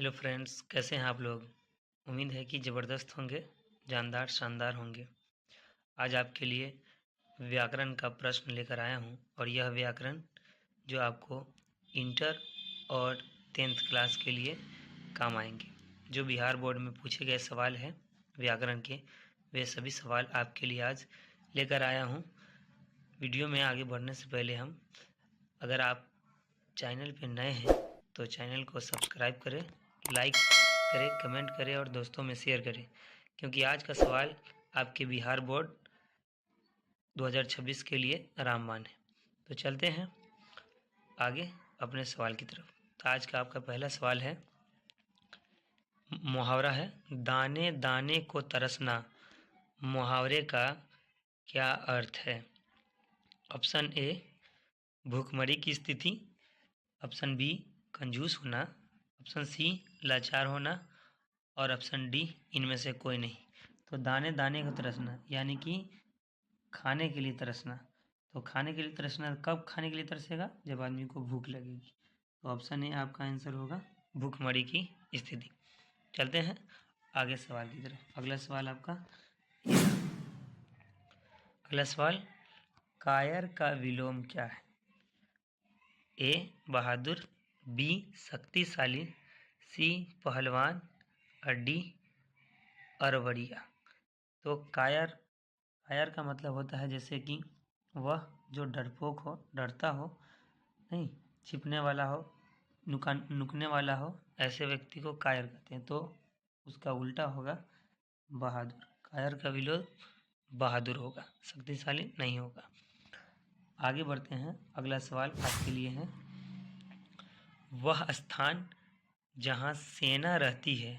Hello friends, कैसे हैं आप लोग। उम्मीद है कि ज़बरदस्त होंगे, जानदार शानदार होंगे। आज आपके लिए व्याकरण का प्रश्न लेकर आया हूं और यह व्याकरण जो आपको इंटर और 10th क्लास के लिए काम आएंगे। जो बिहार बोर्ड में पूछे गए सवाल हैं व्याकरण के, वे सभी सवाल आपके लिए आज लेकर आया हूं। वीडियो में आगे बढ़ने से पहले अगर आप चैनल पे नए हैं तो चैनल को सब्सक्राइब करें, लाइक करें, कमेंट करें और दोस्तों में शेयर करें, क्योंकि आज का सवाल आपके बिहार बोर्ड 2026 के लिए रामबाण है। तो चलते हैं आगे अपने सवाल की तरफ। तो आज का आपका पहला सवाल है, मुहावरा है, दाने दाने को तरसना, मुहावरे का क्या अर्थ है। ऑप्शन ए, भूखमरी की स्थिति। ऑप्शन बी, कंजूस होना। ऑप्शन सी, लाचार होना। और ऑप्शन डी, इनमें से कोई नहीं। तो दाने दाने को तरसना यानी कि खाने के लिए तरसना। तो खाने के लिए तरसना कब खाने के लिए तरसेगा, जब आदमी को भूख लगेगी। तो ऑप्शन ए आपका आंसर होगा, भूखमरी की स्थिति। चलते हैं आगे सवाल की तरफ। अगला सवाल आपका, अगला सवाल, कायर का विलोम क्या है। ए, बहादुर। बी, शक्तिशाली। सी, पहलवान। और डी, अरवरिया। तो कायर, कायर का मतलब होता है जैसे कि वह जो डरपोक हो, डरता हो नहीं, छिपने वाला हो, नुकने वाला हो, ऐसे व्यक्ति को कायर कहते हैं। तो उसका उल्टा होगा बहादुर। कायर का विलोम बहादुर होगा, शक्तिशाली नहीं होगा। आगे बढ़ते हैं। अगला सवाल आपके लिए है, वह स्थान जहाँ सेना रहती है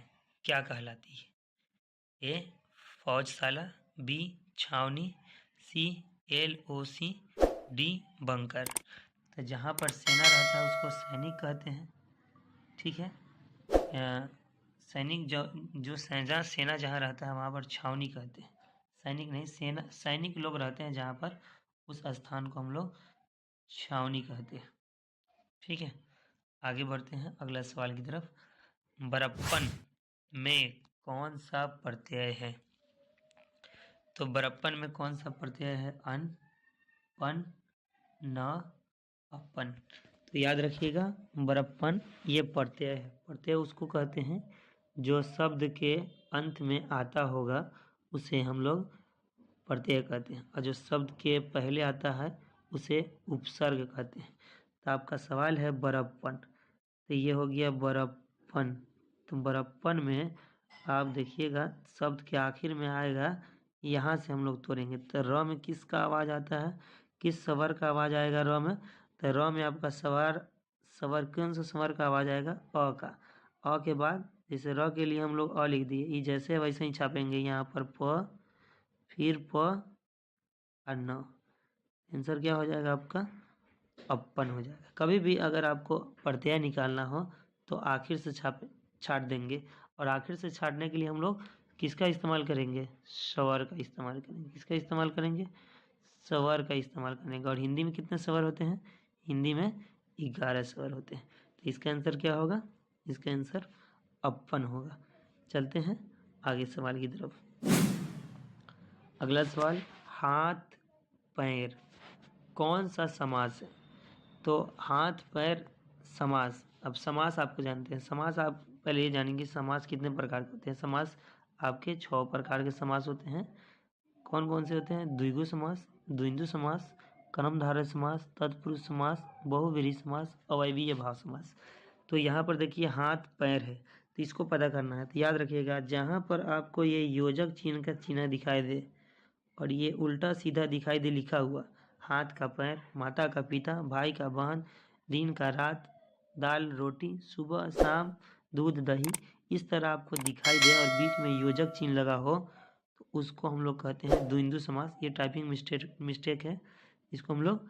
क्या कहलाती है। ए, फौजशाला। बी, छावनी। सी, LOC। D, bunker. तो जहाँ पर सेना रहता है उसको सैनिक कहते हैं, ठीक है। सैनिक जो सेना जहाँ रहता है वहाँ पर छावनी कहते हैं। सैनिक नहीं, सेना, सैनिक लोग रहते हैं जहाँ पर, उस स्थान को हम लोग छावनी कहते हैं, ठीक है। आगे बढ़ते हैं अगला सवाल की तरफ। बरप्पन में कौन सा प्रत्यय है। तो बरप्पन में कौन सा प्रत्यय है, अन, पन, न, अपन। तो याद रखिएगा, बरप्पन ये प्रत्यय है। प्रत्यय उसको कहते हैं जो शब्द के अंत में आता होगा उसे हम लोग प्रत्यय कहते हैं, और जो शब्द के पहले आता है उसे उपसर्ग कहते हैं। तो आपका सवाल है बरप्पन, तो ये हो गया बरप्पन। तो बरप्पन में आप देखिएगा शब्द के आखिर में आएगा, यहाँ से हम लोग तोड़ेंगे। तो र में किसका आवाज़ आता है, किस स्वर का आवाज़ आएगा र में। तो र में आपका स्वर कौन सा स्वर का आवाज़ आएगा, अ का। अ के बाद जैसे र के लिए हम लोग अ लिख दिए, ये जैसे वैसे ही छापेंगे, यहाँ पर प, फिर प और न। आंसर क्या हो जाएगा आपका, अपन हो जाएगा। कभी भी अगर आपको प्रत्यय निकालना हो तो आखिर से छाट देंगे, और आखिर से छाटने के लिए हम लोग किसका इस्तेमाल करेंगे, स्वर का इस्तेमाल करेंगे। किसका इस्तेमाल करेंगे, स्वर का इस्तेमाल करेंगे। और हिंदी में कितने स्वर होते हैं, हिंदी में 11 स्वर होते हैं। तो इसका आंसर क्या होगा, इसका आंसर अपन होगा। चलते हैं आगे सवाल की तरफ। अगला सवाल, हाथ पैर कौन सा समास है। तो हाथ पैर समास। अब समास आपको जानते हैं, समास आप पहले ये जानेंगे समास कितने प्रकार के होते हैं। समास आपके 6 प्रकार के समास होते हैं। कौन कौन से होते हैं, द्विगु समास, द्वंद्व समास, कर्मधारय समास, तत्पुरुष समास, बहुव्रीहि समास, अव्ययीय भाव समास। तो यहाँ पर देखिए हाथ पैर है, तो इसको पता करना है। तो याद रखिएगा, जहाँ पर आपको ये योजक चिन्ह का चिन्ह दिखाई दे और ये उल्टा सीधा दिखाई दे लिखा हुआ, हाथ का पैर, माता का पिता, भाई का बहन, दिन का रात, दाल रोटी, सुबह शाम, दूध दही, इस तरह आपको दिखाई दे और बीच में योजक चिन्ह लगा हो, तो उसको हम लोग कहते हैं द्वंद्व समास। ये टाइपिंग मिस्टेक है, इसको हम लोग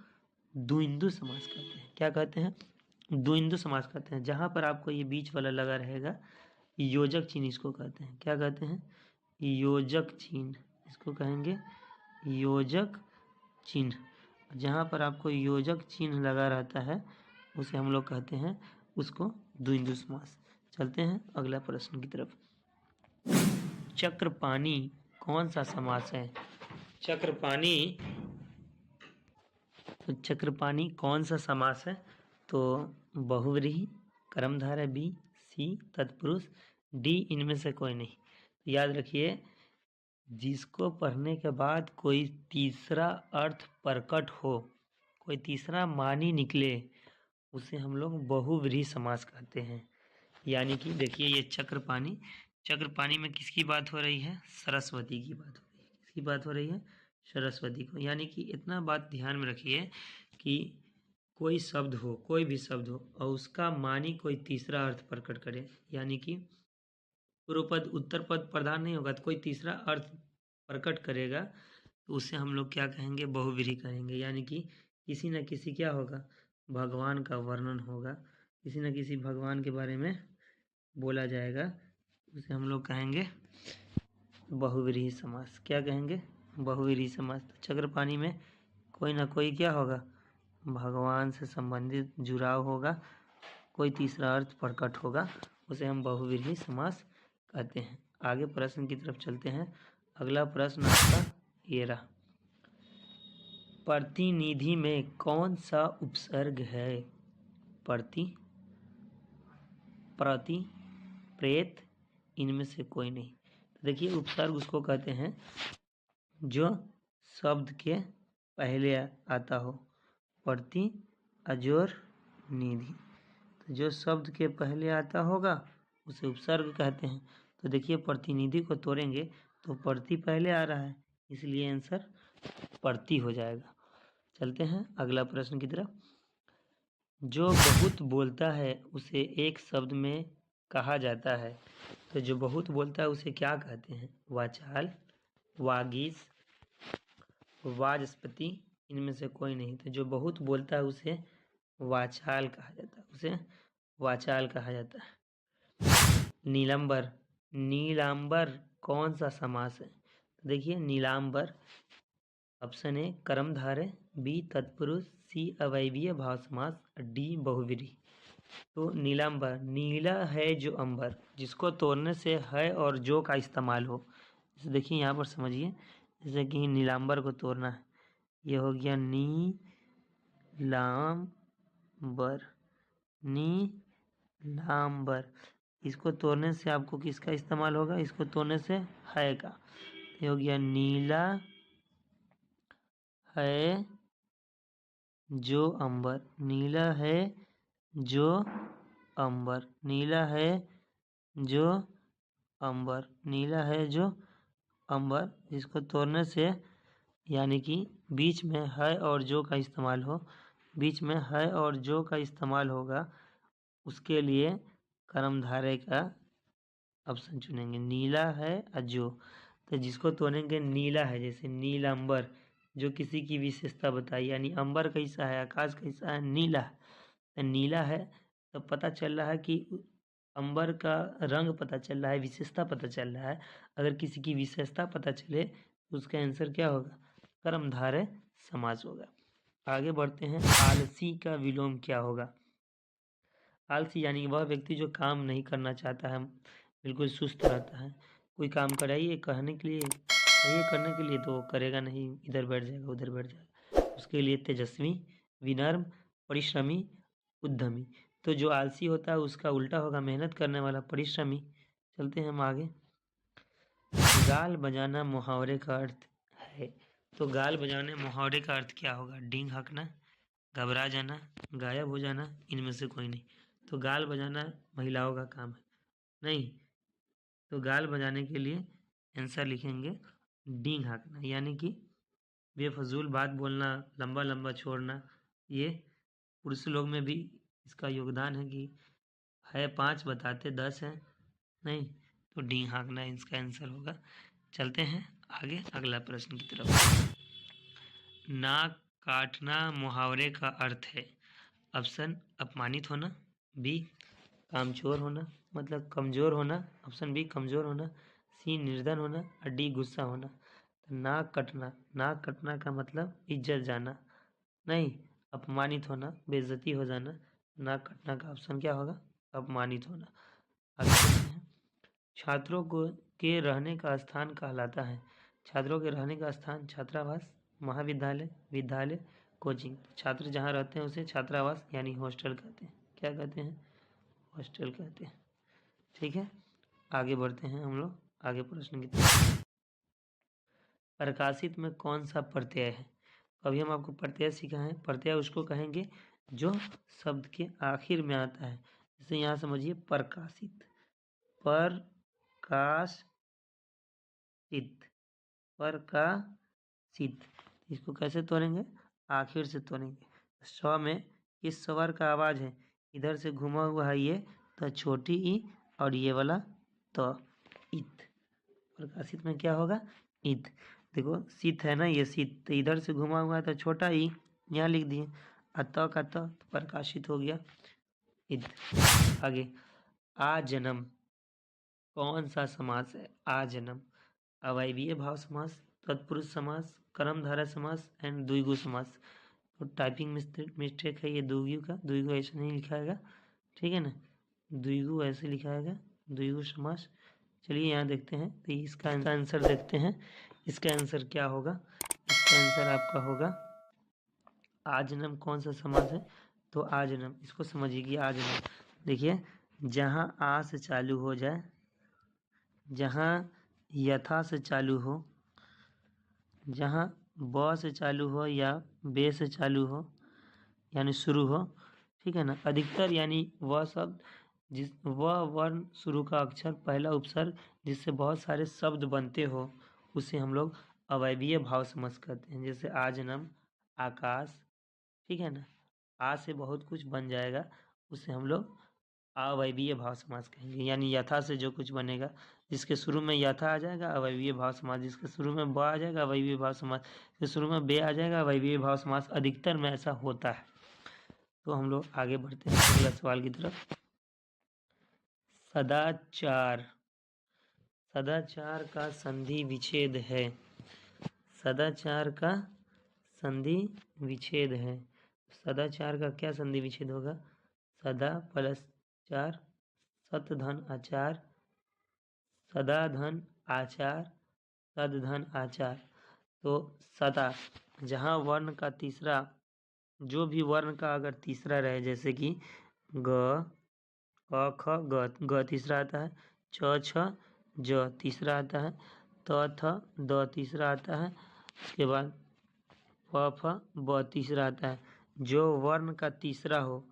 द्वंद्व समास कहते हैं। क्या कहते हैं, द्वंद्व समास कहते हैं। जहाँ पर आपको ये बीच वाला लगा रहेगा, योजक चिन्ह इसको कहते हैं। क्या कहते हैं, योजक चिन्ह, इसको कहेंगे योजक चिन्ह। जहाँ पर आपको योजक चिन्ह लगा रहता है उसे हम लोग कहते हैं उसको द्वंद्व समास। चलते हैं अगला प्रश्न की तरफ। चक्रपाणी कौन सा समास है? चक्रपाणी कौन सा समास है? तो बहुव्रीहि, कर्मधारय बी, सी तत्पुरुष, डी इनमें से कोई नहीं। तो याद रखिए, जिसको पढ़ने के बाद कोई तीसरा अर्थ प्रकट हो, कोई तीसरा मानी निकले, उसे हम लोग बहुव्रीहि समास कहते हैं। यानी कि देखिए, ये चक्रपाणी में किसकी बात हो रही है? सरस्वती की बात हो रही है। किसकी बात हो रही है? सरस्वती को। यानी कि इतना बात ध्यान में रखिए कि कोई शब्द हो, कोई भी शब्द हो, और उसका मानी कोई तीसरा अर्थ प्रकट करे, यानी कि पूर्व पद उत्तर पद प्रधान नहीं होगा तो कोई तीसरा अर्थ प्रकट करेगा, तो उसे हम लोग क्या कहेंगे? बहुव्रीहि कहेंगे। यानी कि किसी न किसी क्या होगा? भगवान का वर्णन होगा, किसी न किसी भगवान के बारे में बोला जाएगा, उसे हम लोग कहेंगे बहुव्रीहि समास। क्या कहेंगे? बहुव्रीहि समास। तो चक्रपाणी में कोई ना कोई क्या होगा? भगवान से संबंधित जुड़ाव होगा, कोई तीसरा अर्थ प्रकट होगा, उसे हम बहुव्रीहि समास कहते हैं। आगे प्रश्न की तरफ चलते हैं। अगला प्रश्न आपका ये रहा। प्रतिनिधि में कौन सा उपसर्ग है? प्रति, प्रेत, इनमें से कोई नहीं। तो देखिए, उपसर्ग उसको कहते हैं जो शब्द के पहले आता हो। प्रति, अजोर, निधि। तो जो शब्द के पहले आता होगा उसे उपसर्ग कहते हैं। तो देखिए, प्रतिनिधि को तोड़ेंगे तो प्रति पहले आ रहा है, इसलिए आंसर प्रति हो जाएगा। चलते हैं अगला प्रश्न की तरफ। जो बहुत बोलता है उसे एक शब्द में कहा जाता है। तो जो बहुत बोलता है उसे क्या कहते हैं? वाचाल, वागीश, वाचस्पति, इनमें से कोई नहीं। तो जो बहुत बोलता है उसे वाचाल कहा जाता है, उसे वाचाल कहा जाता है। नीलांबर कौन सा समास है? तो देखिए, नीलांबर ऑप्शन ए कर्मधारय, बी तत्पुरुष, सी अवयवीय भाव समास, डी बहुव्रीहि। तो नीलांबर, नीला है जो अंबर, जिसको तोड़ने से है और जो का इस्तेमाल हो। जैसे देखिए यहाँ पर समझिए, जैसे कि नीलांबर को तोड़ना है, ये हो गया नीलांबर, नीलांबर। इसको तोड़ने से आपको किसका इस्तेमाल होगा? इसको तोड़ने से है का। ये हो गया नीला है जो अंबर, नीला है जो अंबर, नीला है जो अंबर, नीला है जो अंबर। इसको तोड़ने से, यानी कि बीच में है और जो का इस्तेमाल हो, बीच में है और जो का इस्तेमाल होगा, उसके लिए कर्मधारय का ऑप्शन चुनेंगे। नीला है अजो, तो जिसको तोड़ेंगे नीला है, जैसे नीलांबर, जो किसी की विशेषता बताई, यानी अंबर कैसा है, आकाश कैसा है? नीला है। तो नीला है तो पता चल रहा है कि अंबर का रंग पता चल रहा है, विशेषता पता चल रहा है। अगर किसी की विशेषता पता चले तो उसका आंसर क्या होगा? कर्मधारय समास होगा। आगे बढ़ते हैं। आलसी का विलोम क्या होगा? आलसी यानी वह व्यक्ति जो काम नहीं करना चाहता है, बिल्कुल सुस्त रहता है। कोई काम कराइए कहने के लिए, कहिए करने के लिए, तो वो करेगा नहीं, इधर बैठ जाएगा, उधर बैठ जाएगा। उसके लिए तेजस्वी, विनम्र, परिश्रमी, उद्यमी। तो जो आलसी होता है उसका उल्टा होगा मेहनत करने वाला, परिश्रमी। चलते हैं हम आगे। गाल बजाना मुहावरे का अर्थ है। तो गाल बजाने मुहावरे का अर्थ क्या होगा? डींग हाँकना, घबरा जाना, गायब हो जाना, इनमें से कोई नहीं। तो गाल बजाना महिलाओं का काम है नहीं, तो गाल बजाने के लिए आंसर लिखेंगे डींग हाँकना, यानी कि बेफजूल बात बोलना, लंबा लंबा छोड़ना। ये पुरुष लोग में भी इसका योगदान है कि है 5 बताते 10 हैं नहीं, तो डींग हाँकना इसका आंसर होगा। चलते हैं आगे अगला प्रश्न की तरफ। नाक काटना मुहावरे का अर्थ है। ऑप्शन अपमानित होना, बी कामचोर होना, मतलब कमजोर होना, ऑप्शन बी कमजोर होना, सी निर्धन होना, और डी गुस्सा होना। तो नाक कटना का मतलब इज्जत जाना नहीं, अपमानित होना, बेइज्जती हो जाना। नाक कटना का ऑप्शन क्या होगा? अपमानित होना। आगे बढ़ते हैं। छात्रों को के रहने का स्थान कहलाता है। छात्रों के रहने का स्थान छात्रावास, महाविद्यालय, विद्यालय, कोचिंग। छात्र जहाँ रहते हैं उसे छात्रावास यानी हॉस्टल कहते हैं। क्या कहते हैं? हॉस्टल कहते हैं। ठीक है, आगे बढ़ते हैं हम लोग आगे प्रश्न की तरफ। प्रकाशित में कौन सा प्रत्यय है? अभी हम आपको प्रत्यय सिखाए हैं। प्रत्यय उसको कहेंगे जो शब्द के आखिर में आता है। जैसे यहाँ समझिए प्रकाशित, प्रकाशित, प्रकाशित। इसको कैसे तोड़ेंगे? आखिर से तोड़ेंगे। स में इस स्वर का आवाज है, इधर से घुमा हुआ है ये, तो छोटी ई, और ये वाला तो इत। प्रकाशित में क्या होगा? इत। देखो शीत है ना, ये शीत, तो इधर से घुमा हुआ है तो छोटा ई यहाँ लिख दिए, अत का तो प्रकाशित हो गया इत। आगे, आ जन्म कौन सा समास है? आ जन्म अवयवीय भाव समास, तत्पुरुष समास, कर्मधारय समास एंड द्विगु समास। तो टाइपिंग मिस्टेक है ये द्विगु का, द्विगु ऐसे नहीं लिखाएगा, ठीक है ना, द्विगु ऐसे लिखाएगा, द्विगु समास। चलिए यहाँ देखते हैं, तो इसका आंसर देखते हैं। इसका आंसर क्या होगा? इसका आंसर आपका होगा आजन्म। कौन सा समास है? तो आजन्म। इसको समझिए कि आजन्म, देखिए जहाँ आ से चालू हो जाए, जहाँ यथा से चालू हो, जहाँ ब से चालू हो या बे से चालू हो यानी शुरू हो, ठीक है ना, अधिकतर यानी वह शब्द जिस वह वर्ण शुरू का अक्षर पहला उपसर्ग जिससे बहुत सारे शब्द बनते हो, उसे हम लोग अवयवीय भाव समास कहते हैं। जैसे आजन्म, आकाश, ठीक है ना, आ से बहुत कुछ बन जाएगा, उसे हम लोग अवयवीय भाव समास कहेंगे। यानी यथा से जो कुछ बनेगा, जिसके शुरू में यथा आ जाएगा अवयवीय भाव समास, जिसके शुरू में ब आ जाएगा अवयवीय भाव समास, जिसके शुरू में बे आ जाएगा अवयवीय भाव समास। अधिकतर में ऐसा होता है। तो हम लोग आगे बढ़ते हैं अगला सवाल की तरफ। सदाचार, सदाचार का संधि विच्छेद है। सदाचार का संधि विच्छेद है। सदाचार का क्या संधि विच्छेद होगा? सदा प्लस चार, सत धन आचार, सदा धन आचार, सद धन आचार। तो सदा, जहाँ वर्ण का तीसरा, जो भी वर्ण का अगर तीसरा रहे, जैसे कि ग, क, ख, ग तीसरा आता है, च, छ, ज तीसरा आता है, त, थ, द तीसरा आता है, उसके बाद प, फ, ब तीसरा आता है। जो वर्ण का तीसरा हो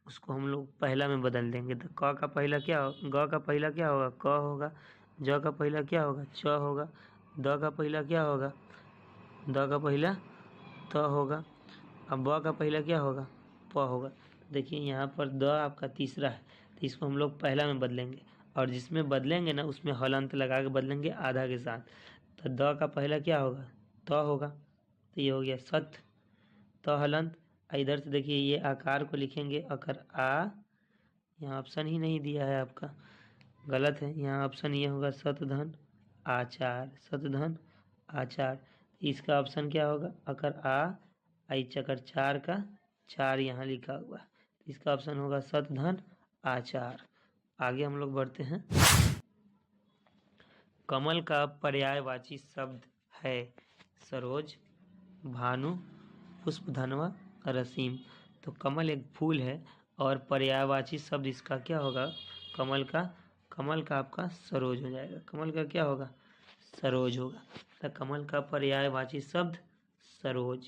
उसको हम लोग पहला में बदल देंगे। तो क का पहला क्या हो, ग का पहला क्या होगा? क होगा। ज का पहला क्या होगा? च होगा। द का पहला क्या होगा? द का पहला त होगा। अब ब का पहला क्या होगा? प होगा। देखिए यहाँ पर द आपका तीसरा है, तो इसको हम लोग पहला में बदलेंगे, और जिसमें बदलेंगे ना उसमें हलंत लगा के बदलेंगे आधा के साथ। तो द का पहला क्या होगा? त होगा। तो ये हो गया सत, त हलंत। इधर से देखिए ये आकार को लिखेंगे अकर आ, यहाँ ऑप्शन ही नहीं दिया है आपका, गलत है। यहाँ ऑप्शन ये होगा सतधन आचार, सतधन आचार। इसका ऑप्शन क्या होगा? अकर आ, आई चकर चार का चार यहाँ लिखा हुआ है, इसका ऑप्शन होगा सतधन आचार। आगे हम लोग बढ़ते हैं। कमल का पर्यायवाची शब्द है सरोज, भानु, पुष्पधनवा, रसीम। तो कमल एक फूल है और पर्यायवाची शब्द इसका क्या होगा? कमल का आपका सरोज हो जाएगा। कमल का क्या होगा? सरोज होगा। तो कमल का पर्यायवाची शब्द सरोज।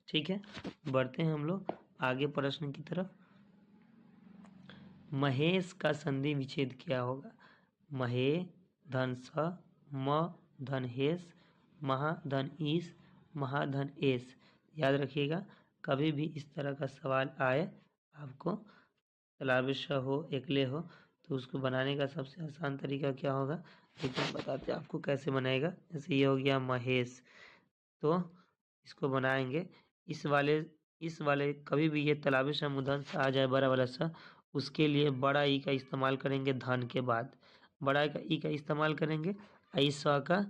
ठीक है, बढ़ते हैं हम लोग आगे प्रश्न की तरफ। महेश का संधि विच्छेद क्या होगा? महे धन स, म धन हेस, महा धन ईस, महाधन एस। याद रखिएगा, कभी भी इस तरह का सवाल आए आपको, तलाबिश हो, एकले हो, तो उसको बनाने का सबसे आसान तरीका क्या होगा, लेकिन बताते हैं आपको कैसे बनाएगा। जैसे ये हो गया महेश, तो इसको बनाएंगे इस वाले कभी भी ये तलाबिश मुदन से आ जाए बड़ा वाला सा, उसके लिए बड़ा ई का इस्तेमाल करेंगे धन के बाद, बड़ा ई का इस्तेमाल करेंगे, ईस का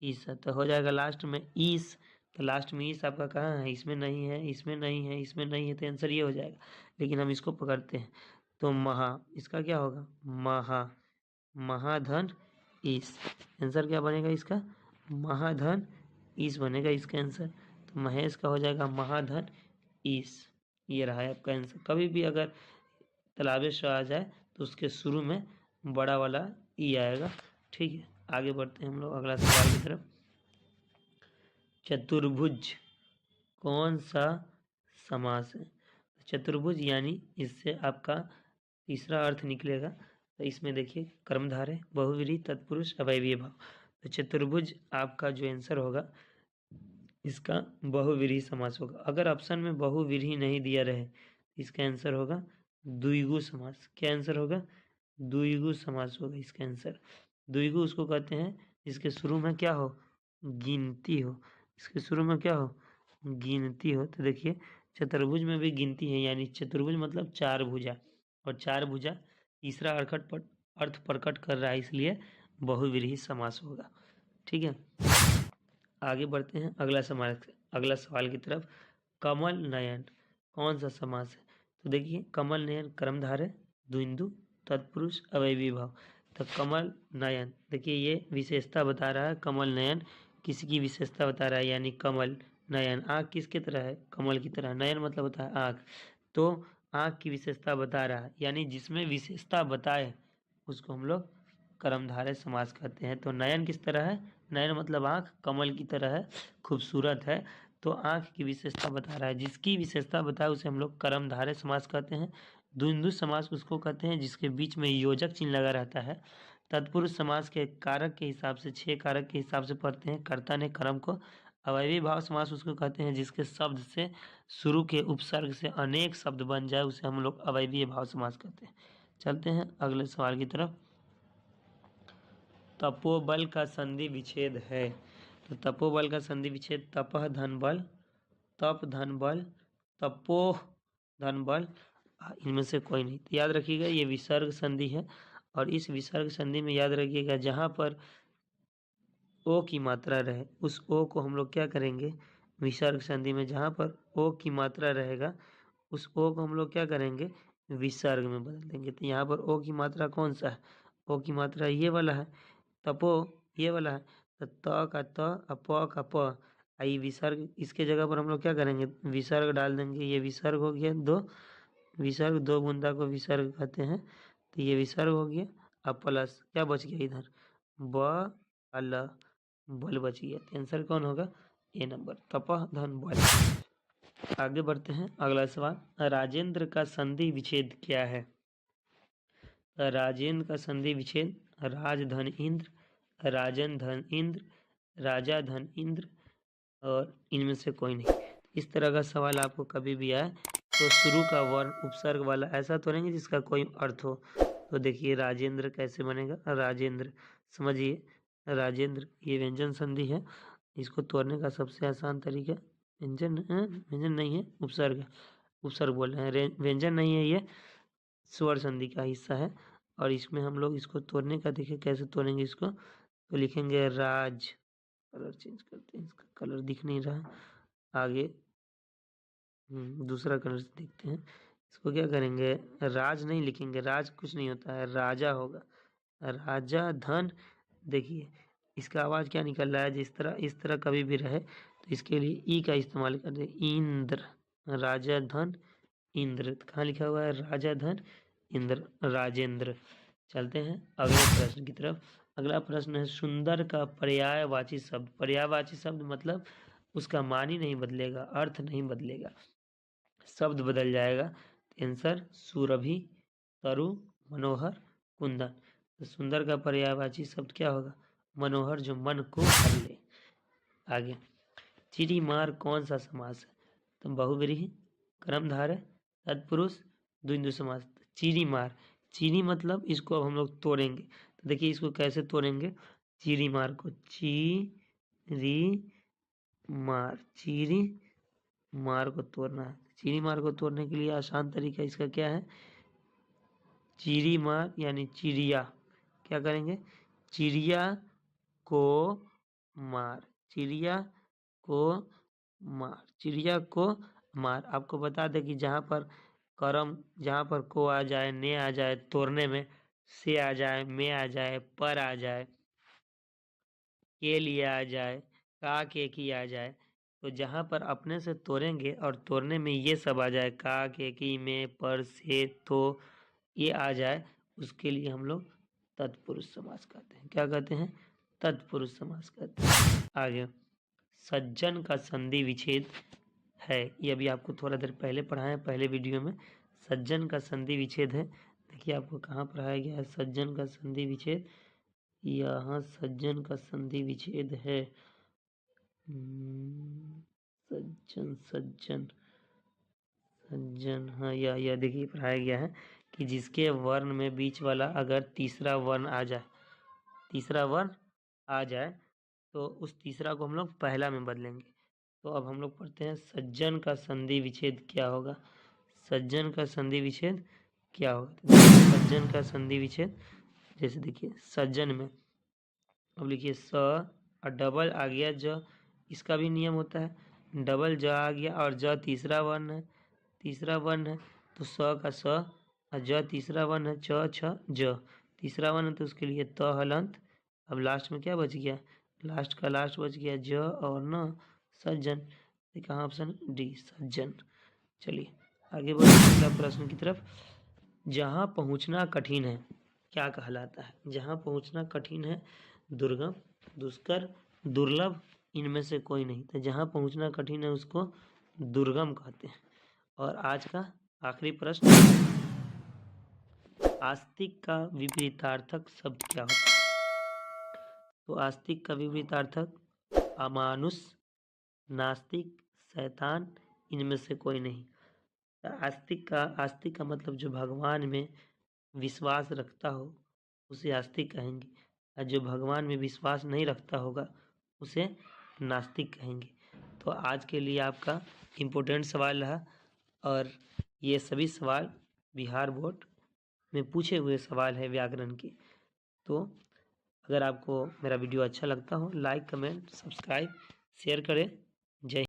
ईस, तो हो जाएगा लास्ट में ईस। तो लास्ट में ईस आपका कहाँ है? इसमें नहीं है, इसमें नहीं है, इसमें नहीं है, तो आंसर ये हो जाएगा। लेकिन हम इसको पकड़ते हैं, तो महा, इसका क्या होगा? महा। महाधन ईश। आंसर क्या बनेगा इसका? महाधन ईश बनेगा इसका आंसर। तो महेश का हो जाएगा महाधन ईश। ये रहा है आपका आंसर। कभी भी अगर तलाबेश आ जाए तो उसके शुरू में बड़ा वाला ई आएगा। ठीक है, आगे बढ़ते हैं हम लोग अगला सवाल की तरफ। चतुर्भुज कौन सा समास है? चतुर्भुज यानी इससे आपका तीसरा अर्थ निकलेगा। तो इसमें देखिए कर्मधारय, बहुव्रीहि, तत्पुरुष, अव्ययीय भाव। तो चतुर्भुज आपका जो आंसर होगा इसका बहुव्रीहि समास होगा। अगर ऑप्शन में बहुव्रीहि नहीं दिया रहे इसका आंसर होगा द्विगु समास। क्या आंसर होगा? द्विगु समास होगा इसका आंसर। द्विगु उसको कहते हैं जिसके शुरू में क्या हो? गिनती हो। इसके शुरू में क्या हो? गिनती हो। तो देखिए चतुर्भुज में भी गिनती है, यानी चतुर्भुज मतलब चार भुजा, और चार भुजा तीसरा अर्थ प्रकट कर रहा है, इसलिए बहुव्रीहि समास होगा। ठीक है, आगे बढ़ते हैं अगला सवाल की तरफ। कमल नयन कौन सा समास है? तो देखिए कमल नयन कर्मधारय, द्विंदु, तत्पुरुष, अव्ययीय भाव। तो कमल नयन देखिए ये विशेषता बता रहा है। कमल नयन किसी की विशेषता बता रहा है, यानी कमल नयन आँख किसके तरह है? कमल की तरह। नयन मतलब होता है आँख, तो आँख की विशेषता बता रहा है, यानी जिसमें विशेषता बताए उसको हम लोग कर्मधारय समास कहते हैं। तो नयन किस तरह है? नयन मतलब आँख, कमल की तरह है, खूबसूरत है, तो आँख की विशेषता बता रहा है। जिसकी विशेषता बताए उसे हम लोग कर्मधारय समास कहते हैं। द्वंद्व समास उसको कहते हैं जिसके बीच में योजक चिन्ह लगा रहता है। तत्पुरुष समास के कारक के हिसाब से 6 कारक के हिसाब से पढ़ते हैं, कर्ता ने कर्म को। अव्ययीय भाव समास उसको कहते हैं जिसके शब्द से शुरू के उपसर्ग से अनेक शब्द बन जाए, उसे हम लोग अव्ययीय भाव समास कहते हैं। चलते हैं अगले सवाल की तरफ। तपोबल का संधि विच्छेद है। तो तपोबल का संधि विच्छेद तपह धन बल, तप धन बल, तपोह धन बल, इनमें से कोई नहीं। तो याद रखिएगा ये विसर्ग संधि है, और इस विसर्ग संधि में याद रखिएगा जहाँ पर ओ की मात्रा रहे उस ओ को हम लोग क्या करेंगे? विसर्ग संधि में जहाँ पर ओ की मात्रा रहेगा उस ओ को हम लोग क्या करेंगे? विसर्ग में बदल देंगे। तो यहाँ पर ओ की मात्रा कौन सा है? ओ की मात्रा ये वाला है, तपो ये वाला है। तो त का त, प का प, आई विसर्ग, इसके जगह पर हम लोग क्या करेंगे? विसर्ग डाल देंगे। ये विसर्ग हो गया दो, विसर्ग दो बूंदा को विसर्ग कहते हैं। तो ये विसर्ग हो गया, अब प्लस क्या बच गया इधर? ब अल बल बच गया। तो आंसर कौन होगा? ए नंबर, तपह धन बल। आगे बढ़ते हैं अगला सवाल। राजेंद्र का संधि विच्छेद क्या है? राजेंद्र का संधि विच्छेद राज धन इंद्र, राजन धन इंद्र, राजा धन इंद्र, और इनमें से कोई नहीं। इस तरह का सवाल आपको कभी भी आए तो शुरू का वर्ण उपसर्ग वाला ऐसा तोड़ेंगे जिसका कोई अर्थ हो। तो देखिए राजेंद्र कैसे बनेगा? राजेंद्र समझिए, राजेंद्र ये व्यंजन संधि है, इसको तोड़ने का सबसे आसान तरीका व्यंजन नहीं है, उपसर्ग है। उपसर्ग बोल रहे हैं, व्यंजन नहीं है, ये स्वर संधि का हिस्सा है। और इसमें हम लोग इसको तोड़ने का देखिए कैसे तोड़ेंगे इसको। तो लिखेंगे राज, कलर चेंज करते हैं, इसका कलर दिख नहीं रहा आगे, दूसरा कलर से देखते हैं। इसको क्या करेंगे? राज नहीं लिखेंगे, राज कुछ नहीं होता है, राजा होगा। राजा धन, देखिए इसका आवाज क्या निकल रहा है? इस तरह कभी भी रहे तो इसके लिए ई का इस्तेमाल कर दे। इंद्र, राजा धन इंद्र। कहाँ लिखा हुआ है? राजा धन इंद्र, राजेंद्र। चलते हैं अगले प्रश्न की तरफ। अगला प्रश्न है सुंदर का पर्यायवाची शब्द। पर्यायवाची शब्द मतलब उसका मान ही नहीं बदलेगा, अर्थ नहीं बदलेगा, शब्द बदल जाएगा। आंसर सुरभि, तरु, मनोहर, कुंदन। तो सुंदर का पर्यायवाची शब्द क्या होगा? मनोहर, जो मन को हर ले। आगे, चिड़ी मार कौन सा समास है? तो बहुव्रीहि, कर्मधारय, तत्पुरुष, द्वंद्व समास। चिड़ी मार, चीनी मतलब इसको अब हम लोग तोड़ेंगे। तो देखिए इसको कैसे तोड़ेंगे? चिड़ी मार को चीरी मार को तोड़ना है। चिड़ी मार को तोड़ने के लिए आसान तरीका इसका क्या है? चिड़ी मार यानी चिड़िया, क्या करेंगे? चिड़िया को मार, चिड़िया को मार, चिड़िया को मार। आपको बता दें कि जहाँ पर को आ जाए, ने आ जाए तोड़ने में, से आ जाए, में आ जाए, पर आ जाए, के लिए आ जाए, का के की आ जाए, तो जहाँ पर अपने से तोड़ेंगे और तोड़ने में ये सब आ जाए, का के की, में, पर, से, तो ये आ जाए, उसके लिए हम लोग तत्पुरुष समास कहते हैं। क्या कहते हैं? तत्पुरुष समास कहते हैं। आगे, सज्जन का संधि विच्छेद है, ये अभी आपको थोड़ा देर पहले पढ़ाया पहले वीडियो में। सज्जन का संधि विच्छेद है, देखिए आपको कहाँ पढ़ाया गया है सज्जन का संधि विच्छेद। यहाँ सज्जन का संधि विच्छेद है। सज्जन सज्जन सज्जन, हाँ यह देखिए पढ़ाया गया है कि जिसके वर्ण में बीच वाला अगर तीसरा वर्ण आ जाए, तीसरा वर्ण आ जाए तो उस तीसरा को हम लोग पहला में बदलेंगे। तो अब हम लोग पढ़ते हैं सज्जन का संधि विच्छेद क्या होगा। सज्जन का संधि विच्छेद क्या होगा? सज्जन का संधि विच्छेद, जैसे देखिए सज्जन में अब लिखिए स और डबल आ गया ज, इसका भी नियम होता है, डबल ज आ गया और ज तीसरा वर्ण है, तीसरा वर्ण है तो स का स और ज तीसरा वर्ण है, च छ ज तीसरा वर्ण है तो उसके लिए त हलंत। अब लास्ट में क्या बच गया? लास्ट का लास्ट बच गया ज और न, सज्जन। कहाँ ऑप्शन? डी, सज्जन। चलिए आगे बढ़ते अगला प्रश्न की तरफ। जहाँ पहुँचना कठिन है क्या कहलाता है? जहाँ पहुँचना कठिन है, दुर्गम, दुष्कर, दुर्लभ, इनमें से कोई नहीं। तो जहाँ पहुँचना कठिन है उसको दुर्गम कहते हैं। और आज का आखिरी प्रश्न, आस्तिक का विपरीतार्थक शब्द क्या होता है? तो आस्तिक का विपरीतार्थक अमानुष, नास्तिक, शैतान, इनमें से कोई नहीं। आस्तिक का मतलब जो भगवान में विश्वास रखता हो उसे आस्तिक कहेंगे, और जो भगवान में विश्वास नहीं रखता होगा उसे नास्तिक कहेंगे। तो आज के लिए आपका इम्पोर्टेंट सवाल रहा, और ये सभी सवाल बिहार बोर्ड में पूछे हुए सवाल है व्याकरण के। तो अगर आपको मेरा वीडियो अच्छा लगता हो, लाइक, कमेंट, सब्सक्राइब, शेयर करें। जय